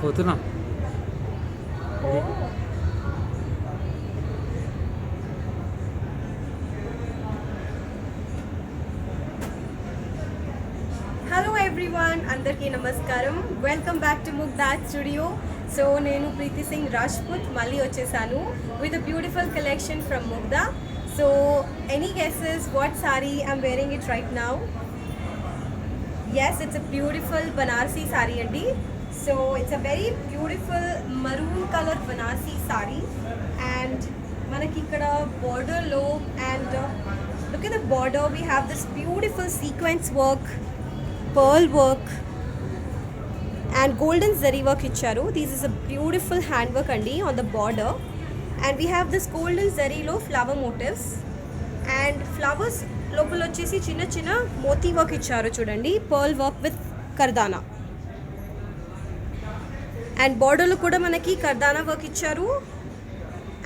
పోతున్నా. Hello everyone, అందరికీ నమస్కారం. Welcome back to Mugdha studio. So నేను ప్రీతి సింగ్ రాజ్పుత్ మళ్ళీ వచ్చేసాను with a beautiful collection from Mugdha. So any guesses what saree I'm wearing it right now? Yes, it's a beautiful Banarasi sari అండి. So it's a very beautiful maroon colour Banarasi sari. And మనకి ఇక్కడ బార్డర్లో and look at the border, we have this beautiful sequence work, pearl work and golden zari work icharu. This is a beautiful hand work andi on the border, and we have this golden zari lo flower motifs and flowers lopal vachesi chinna chinna moti work icharu chudandi, pearl work with kardana, and border lo kuda manaki kardana work icharu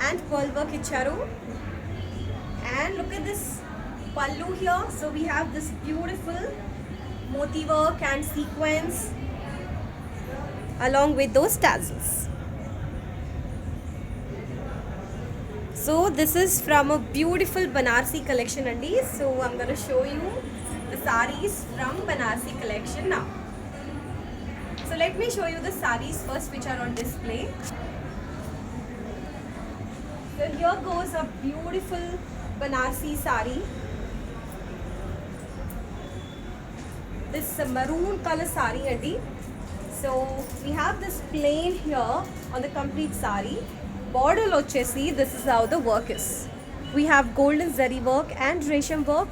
and pearl work icharu. And look at this pallu here. So we have this beautiful moti work and sequence along with those tassels. So this is from a beautiful Banarsi collection andi. So I'm going to show you the sarees from Banarsi collection now. So let me show you the sarees first which are on display. So here goes a beautiful Banarsi saree. This maroon color saree andi. So we have this plain here on the complete saree. Border lo chesi, this is how the work is. We have golden zari work and resham work,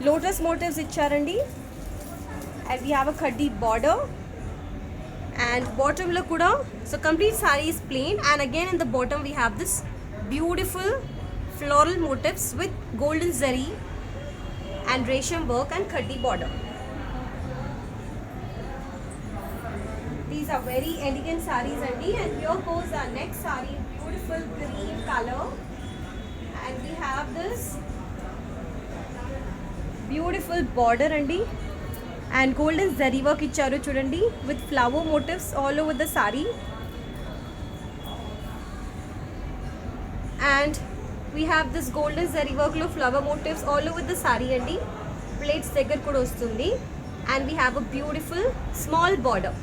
lotus motifs iccharandi, and we have a khaddi border and bottom lo kuda. So complete saree is plain, and again in the bottom we have this beautiful floral motifs with golden zari and resham work and khaddi border. These are very elegant sarees andi. And here goes our next saree, beautiful green color, and we have this beautiful border andi and golden zari work icharu chudandi with flower motifs all over the saree. And we have this golden zari work lo flower motifs all over the saree andi. Plates దగ్గర కూడా వస్తుంది, and we have a beautiful small border.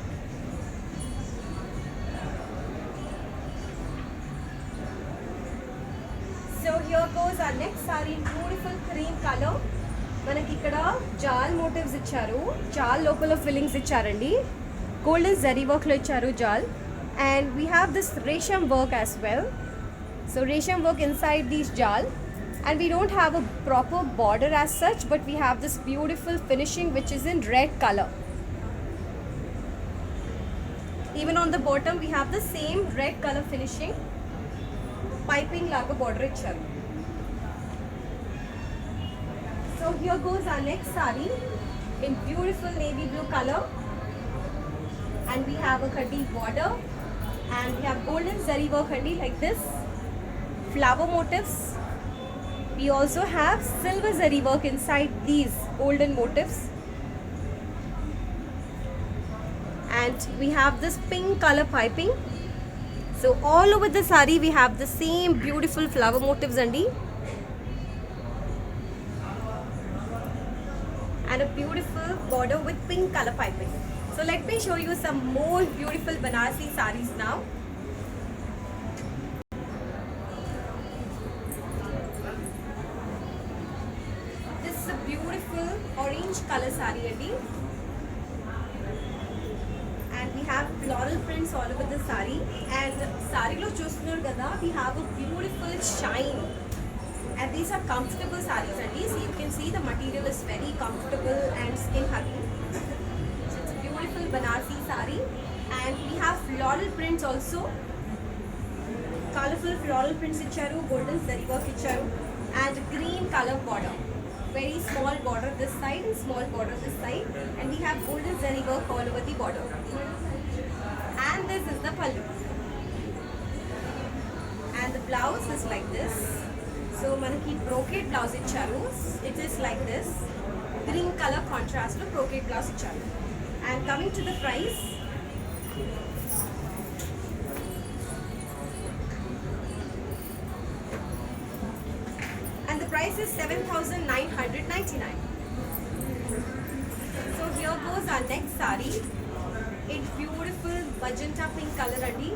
So here goes our next saree, beautiful cream color. మనకి ఇక్కడ జాల్ motifs ఇచ్చారు, జాల్ లోపల fillings ఇచ్చారండి, గోల్డెన్ జరీ వర్క్లో ఇచ్చారు జాల్, and we have this resham work as well. So resham work inside these jal, and we don't have a proper border as such, but we have this beautiful finishing which is in red color. Even on the bottom we have the same red color finishing, piping laga border icharu. So here goes our next saree in beautiful navy blue color, and we have a khadi border, and we have golden zari work khadi like this, flower motifs. We also have silver zari work inside these golden motifs, and we have this pink color piping. So all over the saree we have the same beautiful flower motifs andi, and a beautiful border with pink color piping. So let me show you some more beautiful Banarsi sarees now. This is a beautiful orange color saree andi, and we have floral prints all over the saree. And saree lo chustunnaru kada, we have a beautiful shine, and these are comfortable sarees andi. So you can see the material is very comfortable and skin hugging. So it's a beautiful Banarsi saree, and we have floral prints also, colorful floral prints icharu, golden zari work icharu, and green color border, very small border this side and small border this side, and we have golden zari work all over the border. And this is the pallu, and the blouse is like this. So manaki brocade blouse icharu, it is like this, green color contrast to brocade blouse icharu. And coming to the price, price is 7,999. So here goes our next sari in beautiful magenta pink color andi.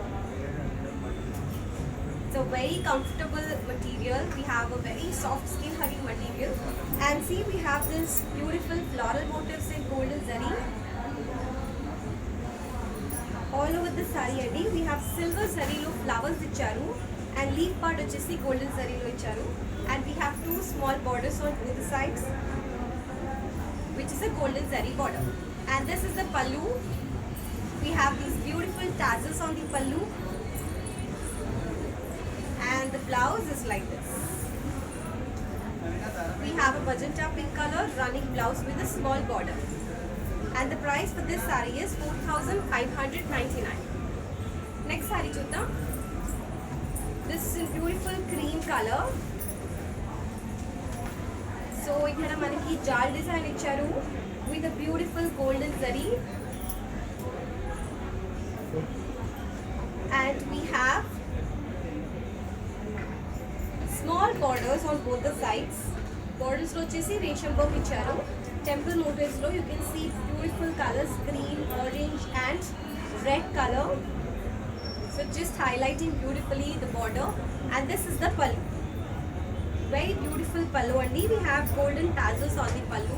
It's a very comfortable material. We have a very soft skin hugging material, and see, we have this beautiful floral motifs in golden zari all over the sari andi. We have silver zari lo flowers icharu and leaf part vachesi golden zari lo icharu, and we have two small borders on both the sides, which is a golden zari border. And this is the pallu. We have these beautiful tassels on the pallu, and the blouse is like this. We have a magenta pink color running blouse with a small border, and the price for this saree is 4,599. Next saree chuddam. This is in beautiful cream color. So ikkada manaki jal design icharu with a beautiful golden zari, and we have small borders on both the sides. Borders lo chesi resham work icharu. Temple motifs lo you can see beautiful colors, green, orange and red color. So just highlighting beautifully the border, and this is the pallu. Very beautiful pallu andi. We have golden tassels on the pallu,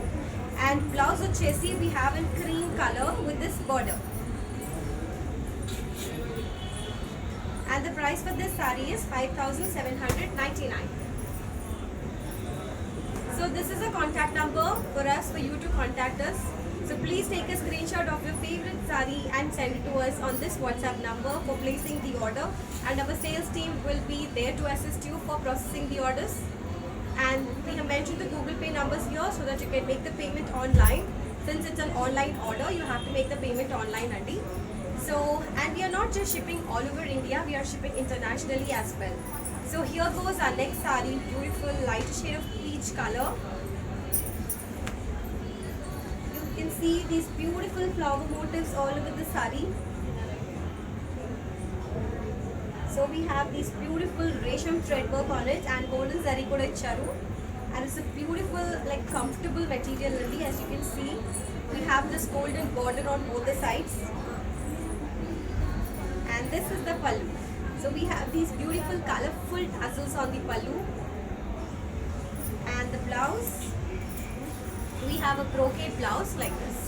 and blouse ochesi we have in cream color with this border. And the price for this saree is 5,799. So this is a contact number for us, for you to contact us. So please take a screenshot of your favorite saree and send it to us on this WhatsApp number for placing the order, and our sales team will be there to assist you for processing the orders. And we have mentioned the Google Pay numbers here so that you can make the payment online. Since it's an online order, you have to make the payment online andi. So, and we are not just shipping all over India, we are shipping internationally as well. So here goes our next saree, beautiful light shade of peach color. You can see these beautiful flower motifs all over the saree. So we have these beautiful resham thread work on it, and golden zari kuda icharu, and it's a beautiful, like, comfortable material andi. As you can see, we have this golden border on both the sides, and this is the pallu. So we have these beautiful colorful tassels on the pallu, and the blouse, we have a brocade blouse like this.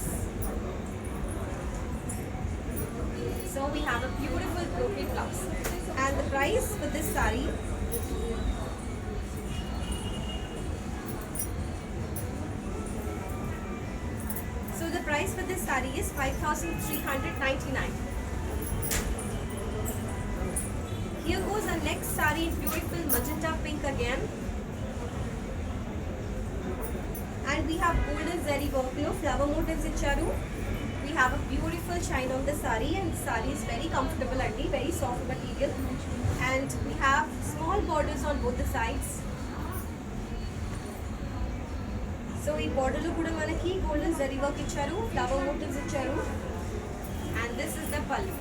So we have a beautiful brocade blouse, and the price for this saree is 5,399. Here goes our next saree in beautiful magenta pink again, and we have golden zari work, flower motifs icharu. We have a beautiful shine on the saree, and the saree is very comfortable andi, very soft material, and we have small borders on both the sides. So ee border lo kuda manaki golden zari work icharu, flower motifs icharu, and this is the pallu.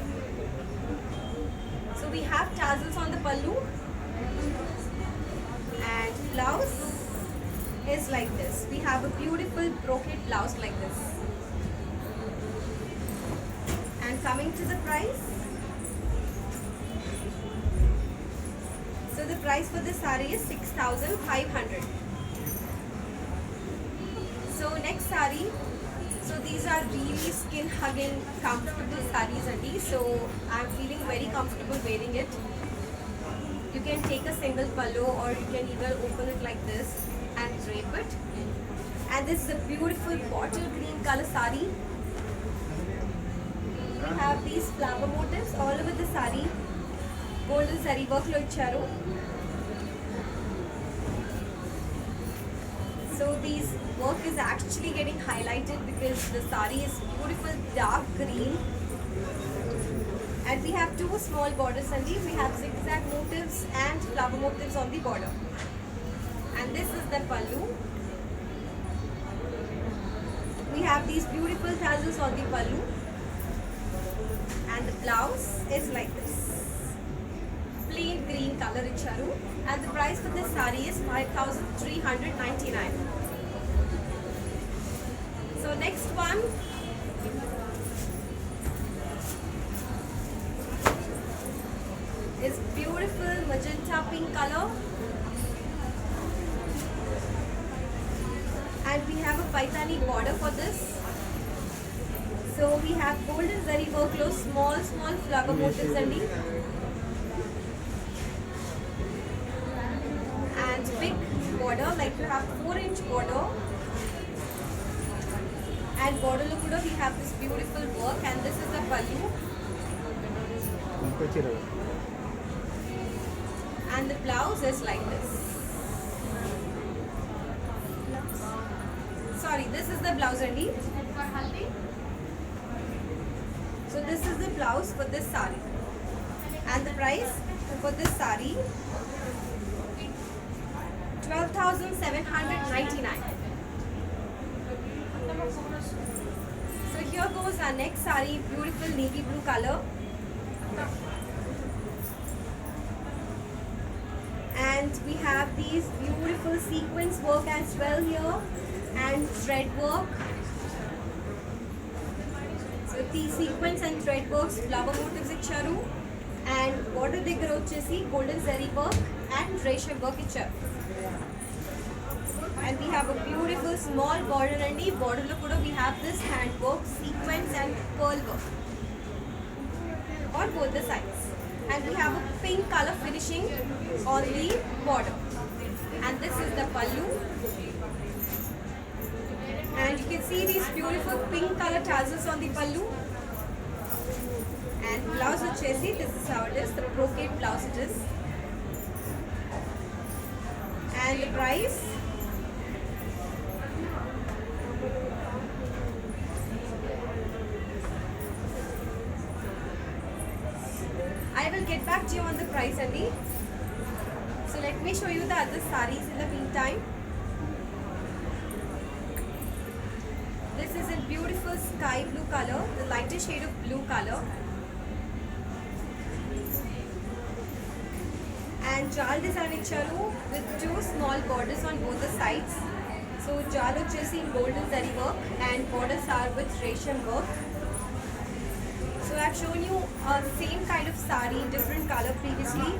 So we have tassels on the pallu, and blouse is like this. We have a beautiful brocade blouse like this. And coming to the price, so the price for this saree is 6,500. So next saree, so these are really skin hugging comfortable sarees andi. So I'm feeling very comfortable wearing it. You can take a single pallu, or you can either open it like this and drape it. And this is a beautiful bottle green color saree. We have these flower motifs all over the saree. Golden zari work lo icharu. So these work is actually getting highlighted because the saree is beautiful dark green. And we have two small borders andi. We have zigzag motifs and flower motifs on the border. And this is the pallu. We have these beautiful tassels on the pallu, and the blouse is like this. plain green color icharu, and the price for this saree is 5,399. So next one is beautiful magenta pink color, and we have a paitani border for this. So we have golden zari work, small flower motifs and big border, like you have 4-inch border, and border look kuda we have this beautiful work, and this is the pallu, and the blouse is like this. Sorry, this is the blouse only. So this is the blouse for this saree, and the price for this saree 12,799. So here goes our next saree, beautiful navy blue color, and we have these beautiful sequence work as well here, and thread work. So these sequence and thread works, flower motifs icharu, and border దగ్గర వచ్చేసి golden zari work and ration work icharu. And we have a beautiful small border, and border lo kuda we have this hand work, sequence and pearl work on both the sides, and we have a pink color finishing on the border, and this is the pallu, and you can see these beautiful pink color tassels on the pallu, and blouse వచ్చేసి this is how it is, the brocade blouse it is, and the price I will get back to you on the price, Andy. So let me show you the other sarees in the meantime. This is a beautiful sky blue color, the lightest shade of blue color, and jal design icharu with 2 small borders on both the sides. So jal వచ్చేసి golden zari work, and borders are with ration work. So I have shown you a same kind of saree, different color previously.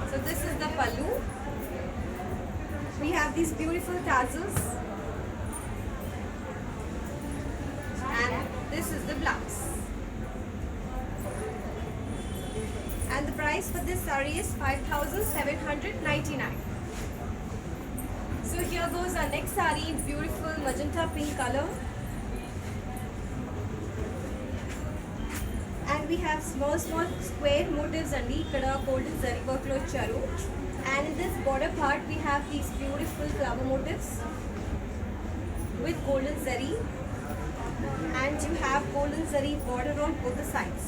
So this is the pallu. We have these beautiful tassels, and this is the blouse. And the price for this saree is 5,799. So here goes our next saree, beautiful magenta pink color. And we have small square motifs and ikkada golden zari work lo icharu, and in this border part we have these beautiful flower motifs with golden zari, and you have golden zari border on both the sides,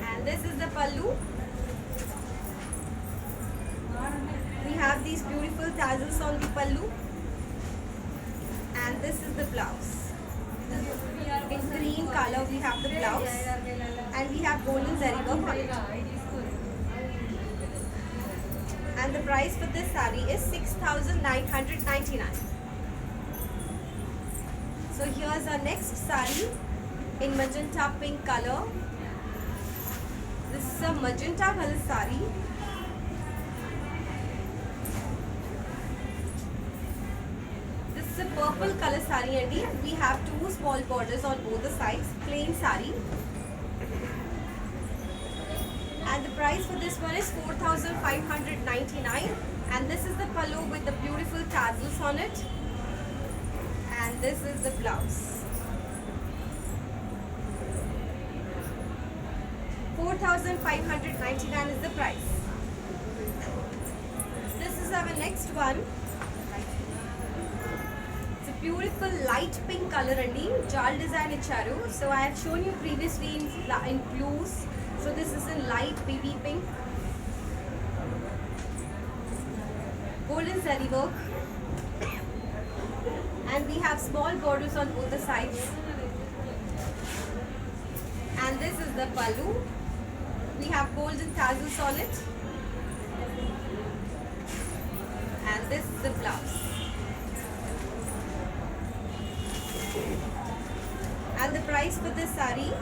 and this is the pallu. We have these beautiful tassels on the pallu, and this is the blouse. In green color we have the blouse, and we have golden zari work on it, and the price for this saree is 6,999. So here's our next saree in magenta pink color. This is a magenta color saree, this is a purple color saree, and we have 2 small borders on both the sides, plain saree, and the price for this one is 4,599, and this is the pallu with the beautiful tassels on it, and this is the blouse. 4,599 is the price. This is our next one. Beautiful light pink color andi, jal design icharu. So I have shown you previously in blues. So this is in light baby pink, golden zari work, and we have small borders on both the sides, and this is the pallu, We have golden tassels on it. And this is the blouse. And the price for this saree,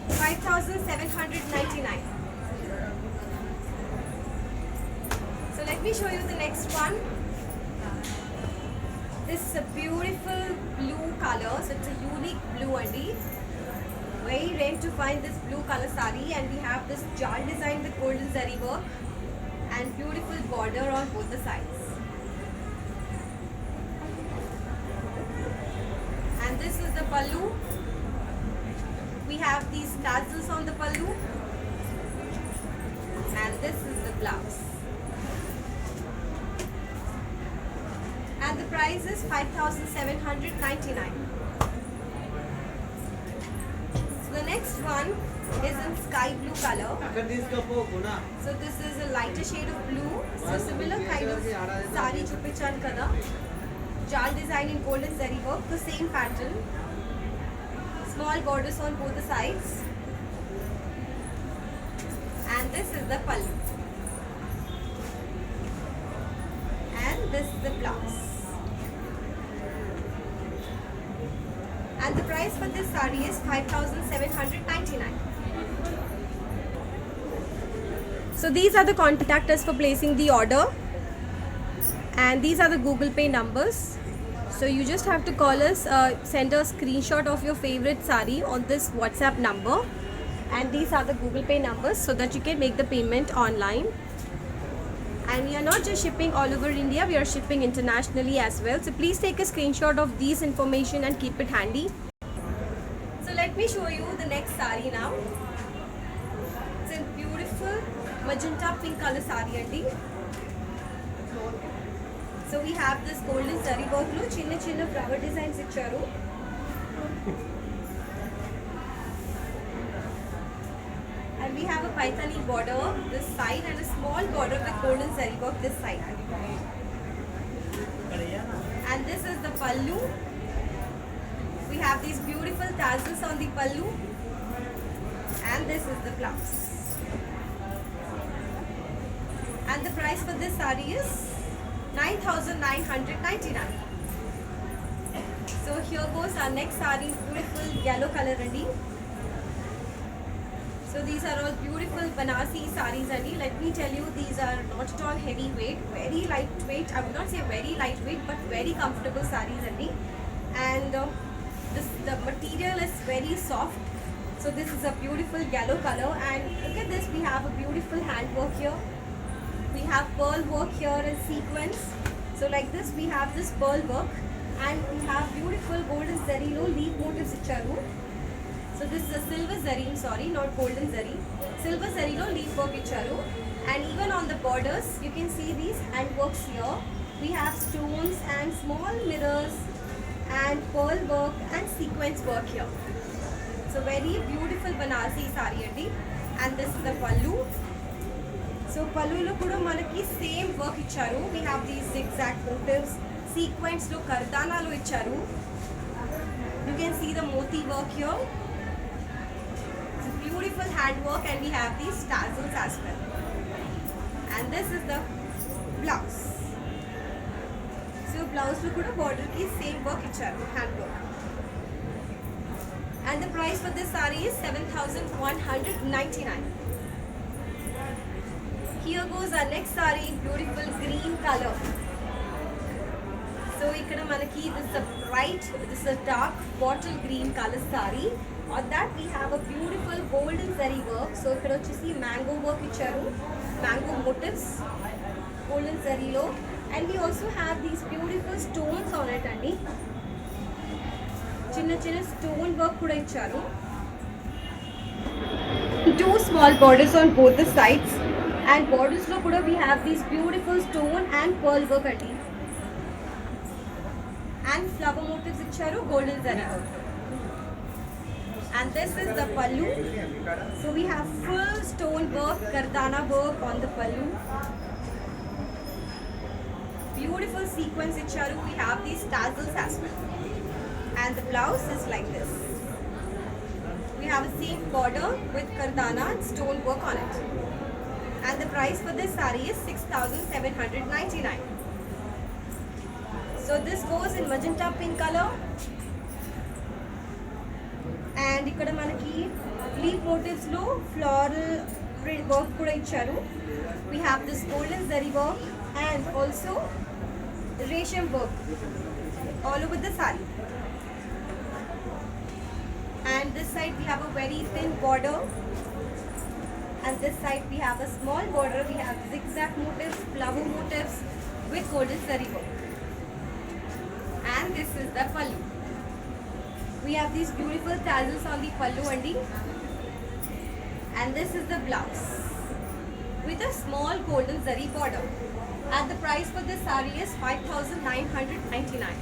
5,799. So let me show you the next one. This is a beautiful blue color. So it's a unique blue andi. Very rare to find this blue color saree, and we have this jal design with golden zari work and beautiful border on both the sides. And this is the pallu. We have these tassels on the pallu, and this is the blouse. And the price is 5,799. So the next one is in sky blue color. So this is a lighter shade of blue. So similar kind of saree chupichan kada. Jal design in golden zari work, the same pattern. Small borders on both the sides. And this is the pallu. And this is the blouse. And the price for this saree is 5,799. So these are the contact us for placing the order, and these are the Google Pay numbers. So you just have to call us, send a screenshot of your favorite saree on this WhatsApp number, and these are the Google Pay numbers so that you can make the payment online. And we are not just shipping all over India, we are shipping internationally as well. So please take a screenshot of these information and keep it handy. So let me show you the next saree now. It's a beautiful magenta pink color saree andi. So we have this golden zari work lo chinna chinna flower designs icharu. And we have a paithani border this side and a small border with golden zari work this side. And this is the pallu. We have these beautiful tassels on the pallu. And this is the blouse. And the price for this saree is 9,999. So here goes our next saree, beautiful yellow color andi. So these are all beautiful Banarsi sarees andi. Let me tell you, these are not at all heavyweight, very lightweight. I would not say very lightweight, but very comfortable sarees andi. And the material is very soft. So this is a beautiful yellow color, and look at this, we have a beautiful handwork here. We have pearl work here and sequins. So like this, we have this pearl work, and we have beautiful golden zari lo leaf motifs icharu. So this is a silver zari, sorry, not golden zari. Silver zari lo leaf work icharu. And even on the borders, you can see these handworks here. We have stones and small mirrors and pearl work and sequence work here. So very beautiful Banarsi saree andi. And this is the pallu. So pallu lo kuda manaki same work icharu. We have these zigzag motifs, sequence lo kardana lo icharu. You can see the moti work here. It's a beautiful handwork, and we have these tassels as well. And this is the blouse. So blouse lo kuda border ki same work icharu, handwork. And the price for this saree is 7,199. Here goes our next saree, beautiful green color. So ikkada manaki this is a dark bottle green color saree. On that we have a beautiful golden zari work. So ikkada vachesi mango work icharu, mango motifs, golden zari lo, and we also have these beautiful stones on it andi. Chinna chinna stone work kuda icharu. Two small borders on both the sides. And borders lo kuda we have these beautiful stone and pearl work andi. And flower motifs icharu, golden zari work. And this is the pallu. So we have full stone work, kardana work on the pallu. Beautiful sequence icharu. We have these tassels as well. And the blouse is like this. We We have the same border with kardana and stone work on it. And the price for this saree is 6,799. So this goes in magenta pink color. And ఇక్కడ మనకి leaf motifs లో floral print work కూడా ఇచ్చారు. We have this golden zari work and also resham work all over the saree. And this side we have a very thin border. And this side we have a small border. We have zigzag motifs, flower motifs with golden zari work. And this is the pallu. We have these beautiful tassels on the pallu and this is the blouse with a small golden zari border. And the price for this saree is 5,999.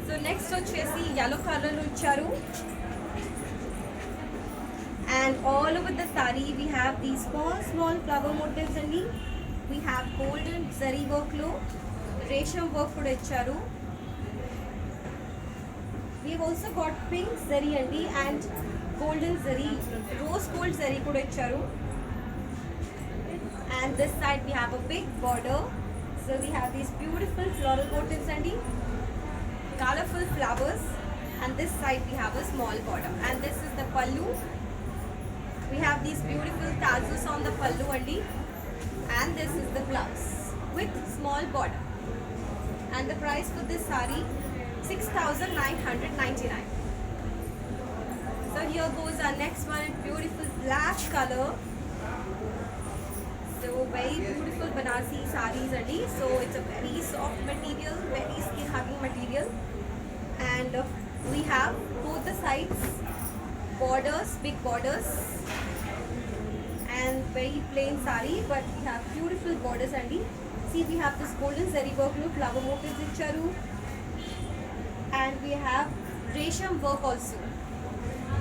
So next వచ్చేసి yellow color లో ఇచ్చారు. And all over the saree we have these small flower motifs అండి. We have golden zari work లో resham work కూడా ఇచ్చారు. We have also got pink zari andi and golden zari, rose gold zari kuda icharu. And this side we have a big border. So we have these beautiful floral motifs andi, colorful flowers. And this side we have a small border. And this is the pallu. We have these beautiful tassels on the pallu andi. And this is the blouse with small border. And the price for this saree 6,999. So here goes our next one in beautiful black color. So very beautiful Banarsi sarees andi. So it's a very soft material, very skin hugging material. And we have both the sides borders, big borders. And very plain saree, but we have beautiful borders andi. See, we have this golden zari work look, flower motifs icharu. And we have resham work also.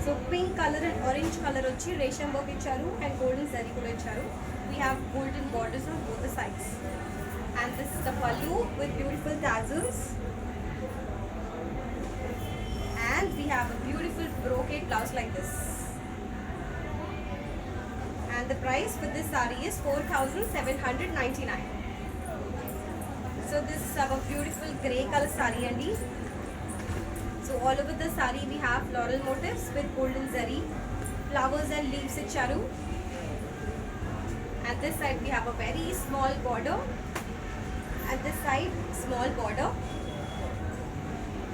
So pink color and orange color వచ్చి resham work ఇచ్చారు and golden zari కూడా ఇచ్చారు. We have golden borders on both the sides. And this is the pallu with beautiful tassels. And we have a beautiful brocade blouse like this. And the price for this saree is 4,799. So this is our beautiful grey color saree andi. So all over the saree we have floral motifs with golden zari, flowers and leaves icharu. And this side we have a very small border. And this side small border.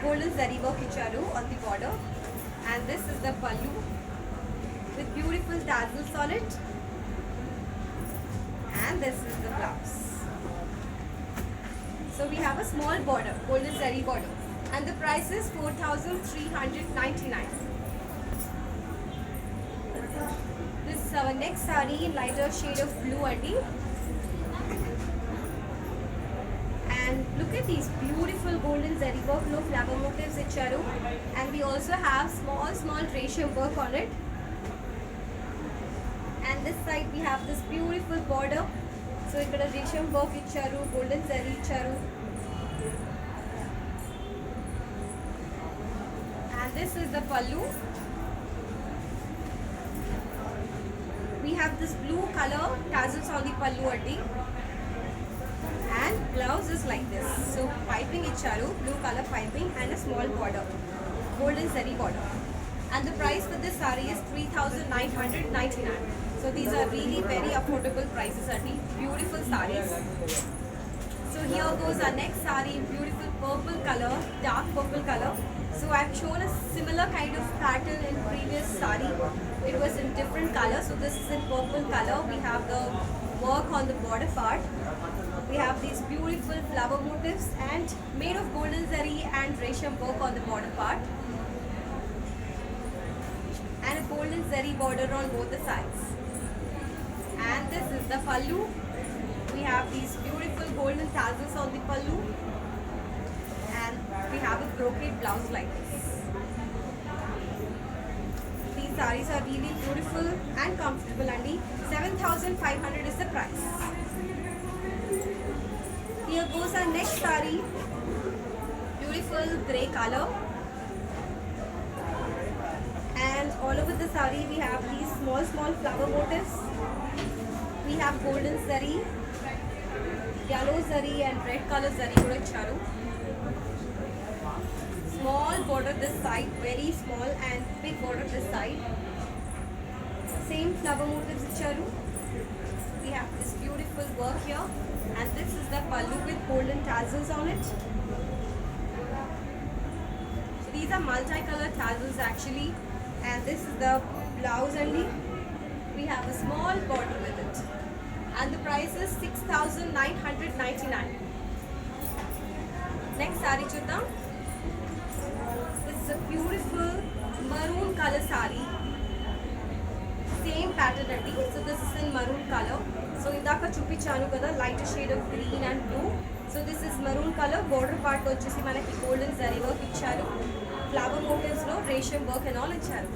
Golden zari work icharu on the border. And this is the pallu with beautiful tassels on it. And this is the blouse. So we have a small border, golden zari border. And the price is 4,399. This is our next saree in lighter shade of blue andi. And look at these beautiful golden zari work, no flower motifs icharu. And we also have small resham work on it. And this side we have this beautiful border. So ikkada resham work icharu, golden zari icharu. This is the pallu. We have this blue color tassels on the pallu andi. And blouse is like this. So piping icharu, blue color piping and a small border, golden zari border. And the price for this saree is 3,999. So these are really very affordable prices andi. Beautiful sarees. So here goes our next saree in beautiful purple color, dark purple color. So I've shown a similar kind of pattern in previous saree. It was in different color. So this is in purple color. We have the work on the border part. We have these beautiful flower motifs and made of golden zari and resham work on the border part. And a golden zari border on both the sides. And this is the pallu. We have these beautiful golden tassels on the pallu. And we have a brocade blouse like this. These sarees are really beautiful and comfortable andi. 7,500 is the price. Here goes our next saree. Beautiful grey color. all over the saree we have these small flower motifs. We have golden zari, yellow zari and red color zari kuda icharu. Small border this side, very small, and big border this side. Same flower motifs icharu. We have this beautiful work here, and this is the pallu with golden tassels on it. So these are multicolored tassels actually, and this is the blouse only. We have a small border with it, and the price is 6,999. Next saree chuddam. This is a beautiful maroon color saree. Same pattern andi. So this is in maroon color. So indaka chupichanu kada lighter shade of green and blue. So this is maroon color. Border part lo vachesi manaki golden zari work icharu. Flower motifs lo resham work and all icharu.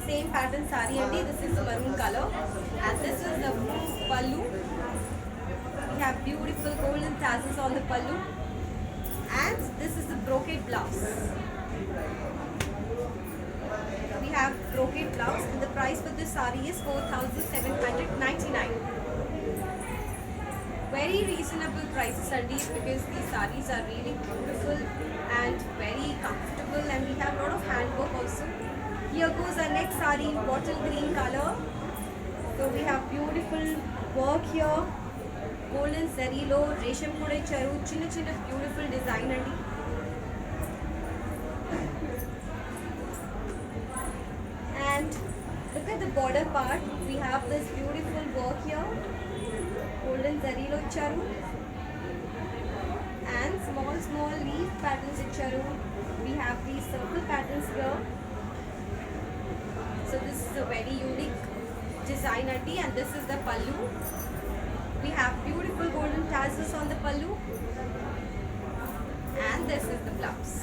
Same pattern saree andi. This is maroon color, and this is the pallu. We have beautiful golden tassels on the pallu, and this is the brocade blouse. We have brocade blouse, and the price for this saree is 4,799. Very reasonable prices andi, because these sarees are really beautiful and very comfortable, and we have a lot of handwork also. Here goes our next saree in bottle green color. So we have beautiful work here. Golden zari lo resham kuda icharu. Chinna beautiful design andi. And look at the border part. We have this beautiful work here. Golden zari lo icharu. And small leaf patterns icharu. We have these circle patterns here. So this is a very unique design andi, and this is the pallu. We have beautiful golden tassels on the pallu, and this is the blouse.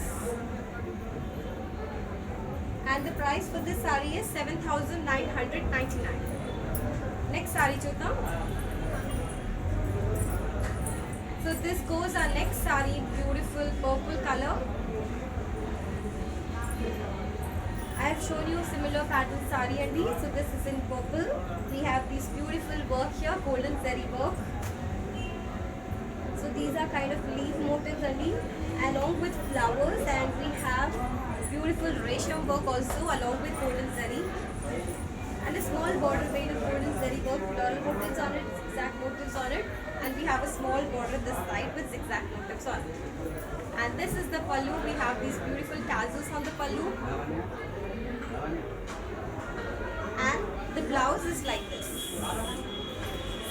And the price for this saree is 7,999. Next saree chuddam. So this goes our next saree, beautiful purple color. I have shown you similar pattern saree andi. So this is in purple. We have this beautiful work here, golden zari work. So these are kind of leaf motifs andi, along with flowers, and we have beautiful resham work also along with golden zari, and a small border made of golden zari work, floral motifs on it, zigzag motifs on it, and we have a small border this side with zigzag motifs on it. And this is the pallu. We have these beautiful tassels on the pallu. And the blouse is like this.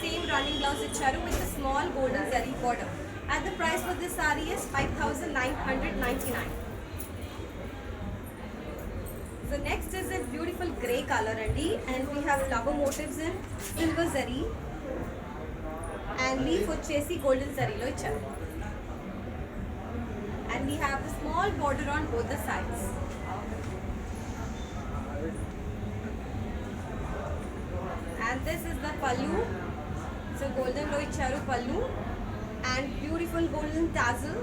Same running blouse icharu with a small golden zari border. And the price for this saree is 5,999. So next is a beautiful grey color andi, and we have flower motifs in silver zari, and leaf vachesi golden zari lo icharu. And we have a small border on both the sides. And this is the pallu. So golden lo icharu pallu, and beautiful golden tassel.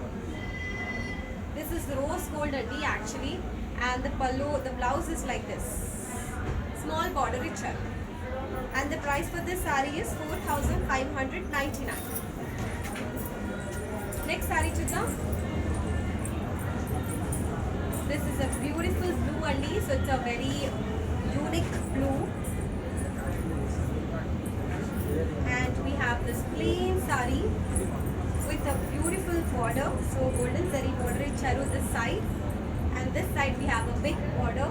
This is rose gold andi actually, and the pallu, the blouse is like this. Small border icharu. And the price for this saree is 4,599. Next saree chuddam. This is a beautiful blue andi. So it's a very unique blue. And we have this plain saree with a beautiful border. So golden zari border icharu this side, and this side we have a big border.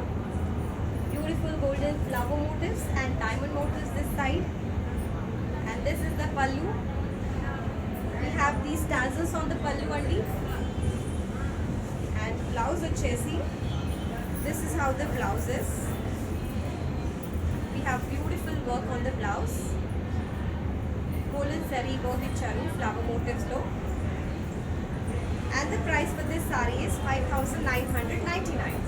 Beautiful golden flower motifs and diamond motifs this side. And this is the pallu. We have these tassels on the pallu andi. And blouse vachesi. This is how the blouse is. We have beautiful work on the blouse. Golden zari work icharu, flower motifs lo. And the price for this saree is 5,999.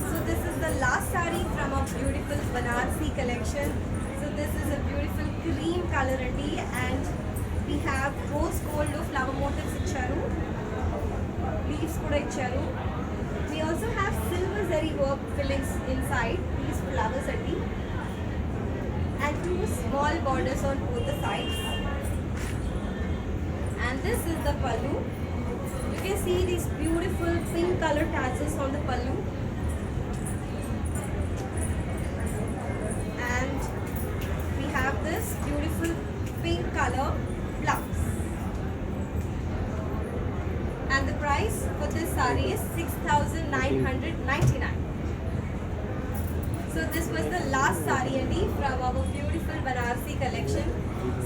So this is the last saree from our beautiful Banarsi collection. So this is a beautiful cream color andi, and we have rose gold flower motifs icharu, leaves kuda icharu. We also have silver zari work fillings inside these flowers only, and two small borders on both the sides. And this is the pallu. You can see these beautiful pink color tassels on the pallu. And we have this beautiful pink color blouse. And the price for this saree is 6,999. So this was the last saree Andy from our beautiful Banarasi collection.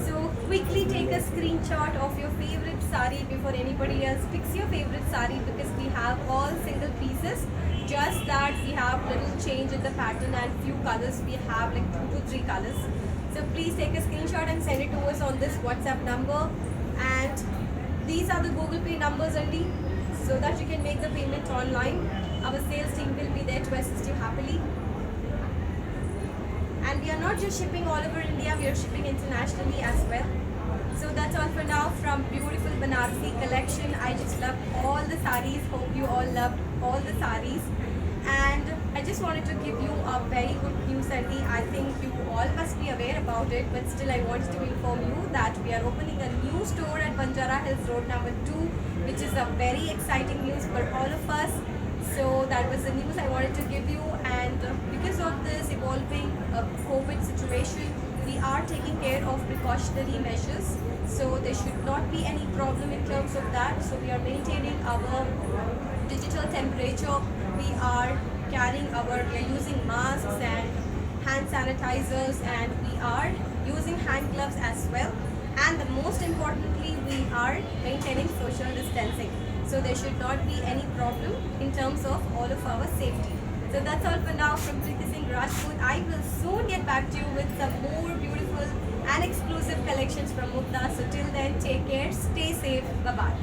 So quickly take a screenshot of your favorite saree before anybody else picks your favorite saree, because we have all single pieces. Just that we have little change in the pattern and few colors. We have like 2 to 3 colors. So please take a screenshot and send it to us on this WhatsApp number. And these are the Google Pay numbers only, so that you can make the payment online. Our sales team will be there to assist you happily. And we are not just shipping all over India, we are shipping internationally as well. So that's all for now from beautiful Banarasi collection. I just love all the sarees. Hope you all loved all the sarees. And I just wanted to give you a very good news, Sandy. I think you all must be aware about it, but still I wanted to inform you that we are opening a new store at Banjara Hills Road number 2, which is a very exciting news for all of us. So that was the news I wanted to give you, and because of this evolving COVID situation, we are taking care of precautionary measures. So there should not be any problem in terms of that. So we are maintaining our digital temperature. We are using masks and hand sanitizers, and we are using hand gloves as well. And the most importantly, we are maintaining social distancing. So there should not be any problem in terms of all of our safety. So that's all for now from Preeti Singh Rajput. I will soon get back to you with some more beautiful and exclusive collections from Mukta. So till then, take care, stay safe, bye-bye.